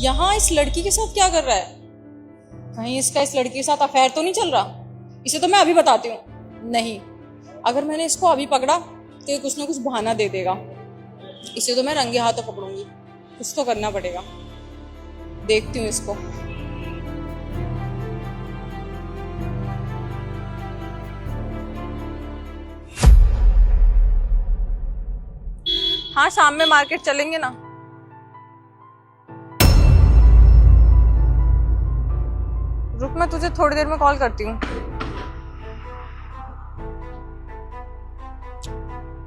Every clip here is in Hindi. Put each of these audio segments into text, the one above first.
यहाँ इस लड़की के साथ क्या कर रहा है? कहीं इसका इस लड़की के साथ अफेयर तो नहीं चल रहा? इसे तो मैं अभी बताती हूँ। नहीं, अगर मैंने इसको अभी पकड़ा तो ये कुछ ना कुछ बहाना दे देगा। इसे तो मैं रंगे हाथों पकड़ूंगी। कुछ तो करना पड़ेगा। देखती हूँ इसको। हाँ, शाम में मार्केट चलेंगे ना? रुक, मैं तुझे थोड़ी देर में कॉल करती हूँ।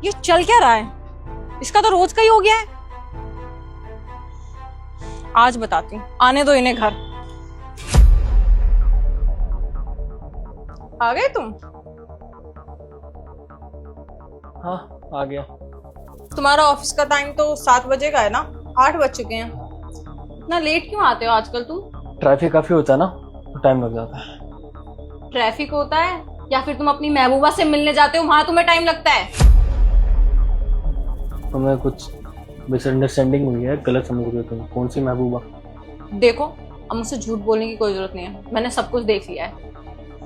ये चल क्या रहा है? इसका तो रोज का ही हो गया है। आज बताती हूँ, आने दो इन्हें घर। आ गए तुम? हाँ, आ गया। तुम्हारा ऑफिस का टाइम तो 7 बजे का है ना? 8 बज चुके हैं। इतना लेट क्यों आते हो आजकल तुम? ट्रैफिक काफी होता है ना, तो टाइम लग जाता है। ट्रैफिक होता है या फिर तुम अपनी महबूबा से मिलने जाते हो, वहां तुम्हें टाइम लगता है? तुम्हें कुछ मिसअंडरस्टैंडिंग हुई है, गलत समझ रहे हो तुम। कौन सी महबूबा? देखो, अब मुझसे झूठ बोलने की कोई जरूरत नहीं है। मैंने सब कुछ देख लिया है।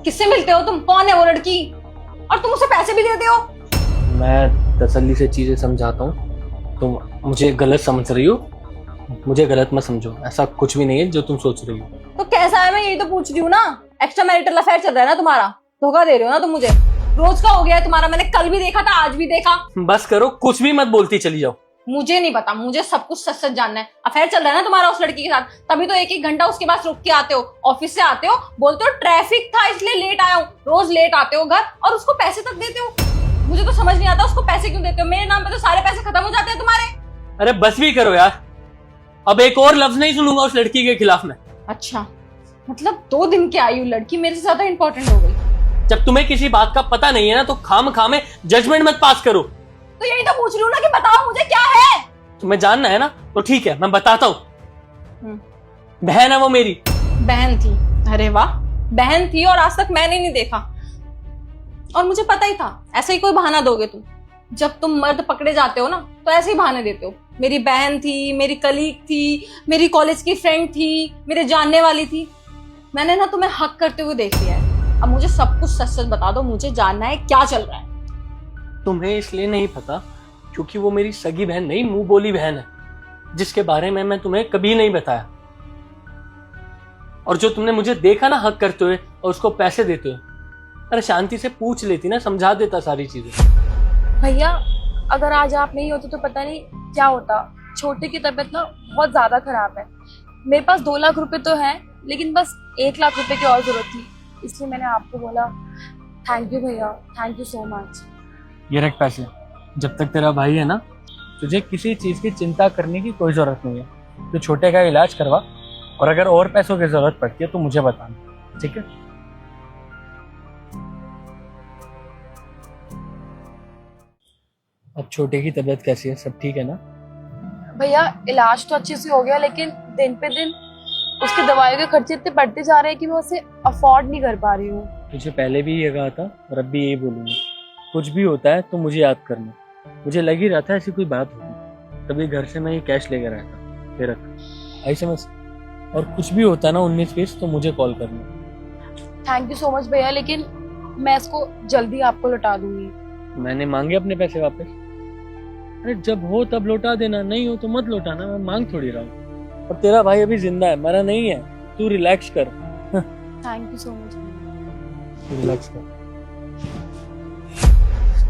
किससे मिलते हो तुम? कौन है वो लड़की? और तुम उसे पैसे भी देते हो? मैं तसल्ली से चीजें समझाता हूँ, तुम मुझे गलत समझ रही हो। मुझे गलत मत समझो, ऐसा कुछ भी नहीं है जो तुम सोच रही हो। तो कैसा है, मैं यही तो पूछ रही हूँ ना। एक्स्ट्रा मैरिटल अफेयर चल रहा है ना तुम्हारा? धोखा दे रहे हो ना तुम मुझे। रोज का हो गया है तुम्हारा। मैंने कल भी देखा था, आज भी देखा। बस करो, कुछ भी मत बोलती चली जाओ। मुझे नहीं पता, मुझे सब कुछ सच सच जानना है। अफेयर चल रहा है ना तुम्हारा उस लड़की के साथ, तभी तो 1-1 घंटा उसके पास रुक के आते हो। ऑफिस से आते हो, बोलते हो ट्रैफिक था इसलिए लेट आया हूँ। रोज लेट आते हो घर और उसको पैसे तक देते हो। मुझे तो समझ नहीं आता उसको पैसे क्यों देते हो। मेरे नाम पे तो सारे पैसे खत्म हो जाते हैं तुम्हारे। अरे बस भी करो यार, अब एक और लफ्ज नहीं सुनूंगा उस लड़की के खिलाफ में। अच्छा, मतलब 2 दिन की आई हुई लड़की मेरे से ज्यादा इंपॉर्टेंट हो गई? जब तुम्हें किसी बात का पता नहीं है ना, तो खाम में जजमेंट मत पास करो। तो यही तो पूछ रही हूँ ना कि बताओ मुझे क्या है। तुम्हें जानना है ना, तो ठीक है, मैं बताता हूँ। बहन है वो मेरी। बहन थी? अरे वाह, बहन थी और आज तक मैंने नहीं देखा। और मुझे पता ही था ऐसा ही कोई बहाना दोगे तुम। जब तुम मर्द पकड़े जाते हो ना, तो ऐसे ही बहाने देते हो। मेरी बहन थी, मेरी कलीग थी, मेरी कॉलेज की फ्रेंड थी, मेरे जानने वाली थी। मैंने ना तुम्हें हक करते हुए देख लिया है। अब मुझे सब कुछ सच सच बता दो। मुझे जानना है क्या चल रहा है। तुम्हें इसलिए नहीं पता क्योंकि वो मेरी सगी बहन नहीं, मुंह बोली बहन है, जिसके बारे में मैं तुम्हें कभी नहीं बताया। और जो तुमने मुझे देखा ना हक करते हुए और उसको पैसे देते हुए, अरे शांति से पूछ लेती ना, समझा देता सारी चीजें। भैया, अगर आज आप नहीं होते तो पता नहीं क्या होता। छोटे की तबीयत ना बहुत ज्यादा खराब है। मेरे पास 2 लाख रुपए तो है, लेकिन बस 1 लाख रुपए की और जरूरत थी, इसलिए मैंने आपको बोला। थैंक यू भैया, थैंक यू सो मच। ये रख पैसे। जब तक तेरा भाई है ना, तुझे किसी चीज की चिंता करने की कोई जरूरत नहीं है। तो छोटे का इलाज करवा, और अगर और पैसों की जरूरत पड़ती है तो मुझे बताना, ठीक है? अब छोटे की तबीयत कैसी है? सब ठीक है ना? भैया, इलाज तो अच्छे से हो गया, लेकिन दिन पे दिन उसकी दवाइयों के खर्चे इतने बढ़ते जा रहे हैं कि मैं उसे अफोर्ड नहीं कर पा रही हूँ। तुझे पहले भी ये कहा था और अब भी यही बोलूंगा, कुछ भी होता है तो मुझे याद करना। मुझे लग ही रहा था ऐसी कोई बात होगी, तभी घर से मैं ये कैश लेकर आया था। फिर आई समझ। और कुछ भी होता है ना 19-20 तो मुझे कॉल करना। थैंक यू सो मच भैया, लेकिन मैं इसको जल्दी आपको लौटा दूंगी। मैंने मांगे अपने पैसे वापस। अरे जब हो तब लौटा देना, नहीं हो तो मत लौटाना। मैं मांग थोड़ी रहा हूँ। और तेरा भाई अभी जिंदा है, मरा नहीं है। तू रिलैक्स कर। Thank you so much. Relax कर।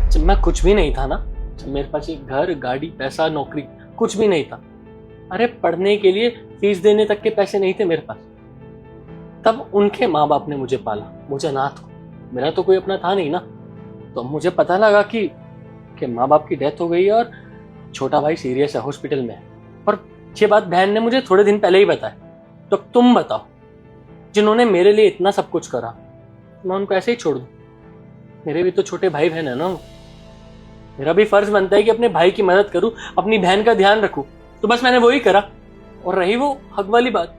जब मैं कुछ भी नहीं था ना, जब मेरे पास एक घर, गाड़ी, पैसा, नौकरी कुछ भी नहीं था, अरे पढ़ने के लिए फीस देने तक के पैसे नहीं थे मेरे पास, तब उनके माँ बाप ने मुझे पाला, मुझे अनाथ को। मेरा तो कोई अपना था नहीं ना। तो मुझे पता लगा कि माँ बाप की डेथ हो गई है और छोटा भाई सीरियस है, हॉस्पिटल में है। और ये बात बहन ने मुझे थोड़े दिन पहले ही बताया। तो तुम बताओ, जिन्होंने मेरे लिए इतना सब कुछ करा, मैं उनको ऐसे ही छोड़ दूं? मेरे भी तो छोटे भाई बहन है ना। मेरा भी फर्ज बनता है कि अपने भाई की मदद करूं, अपनी बहन का ध्यान रखूं। तो बस मैंने वही करा। और रही वो हक वाली बात,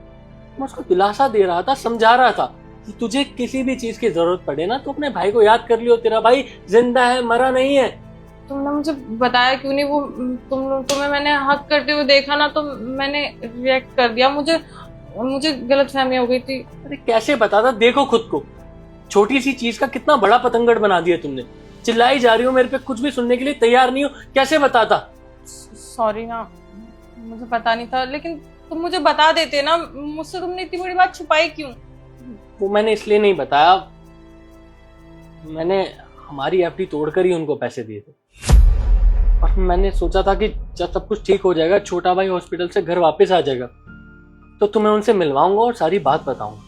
मैं उसको दिलासा दे रहा था, समझा रहा था कि तुझे किसी भी चीज की जरूरत पड़े ना तो अपने भाई को याद कर लियो, तेरा भाई जिंदा है, मरा नहीं है। तुमने मुझे बताया क्यों नहीं? वो तुम्हें मैंने हक करते हुए देखा ना, तो मैंने रिएक्ट कर दिया। मुझे गलतफहमी हो गई थी। अरे कैसे बताता, देखो खुद को, छोटी सी चीज का कितना बड़ा पतंगड़ बना दिया तुमने। चिल्लाई जा रही हो मेरे पे, कुछ भी सुनने के लिए तैयार नहीं हो, कैसे बताता? सॉरी ना, मुझे पता नहीं था, लेकिन तुम मुझे बता देते ना। मुझसे तुमने इतनी बड़ी बात छुपाई क्यों? वो मैंने इसलिए नहीं बताया, मैंने हमारी एफडी तोड़कर ही उनको पैसे दिए थे। और मैंने सोचा था कि जब सब कुछ ठीक हो जाएगा, छोटा भाई हॉस्पिटल से घर वापस आ जाएगा, तो तुम्हें उनसे मिलवाऊंगा और सारी बात बताऊंगा।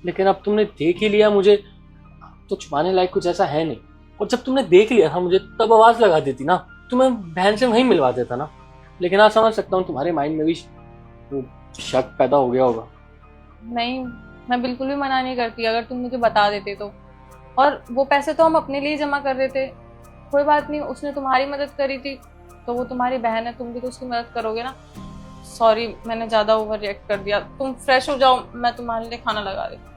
लेकिन अब तुमने देख ही लिया मुझे, तो छुपाने लायक कुछ ऐसा है नहीं। और जब तुमने देख लिया था मुझे, तब आवाज लगा देती ना, तुम्हें बहन से वहीं मिलवा देता ना। लेकिन आज समझ सकता हूँ तुम्हारे माइंड में भी वो शक पैदा हो गया होगा। नहीं, मैं बिल्कुल भी मना नहीं करती अगर तुम मुझे बता देते तो। और वो पैसे तो हम अपने लिए जमा कर रहे थे। कोई बात नहीं, उसने तुम्हारी मदद करी थी तो वो तुम्हारी बहन है, तुम भी तो उसकी मदद करोगे ना। सॉरी, मैंने ज्यादा ओवर रिएक्ट कर दिया। तुम फ्रेश हो जाओ, मैं तुम्हारे लिए खाना लगा देती हूँ।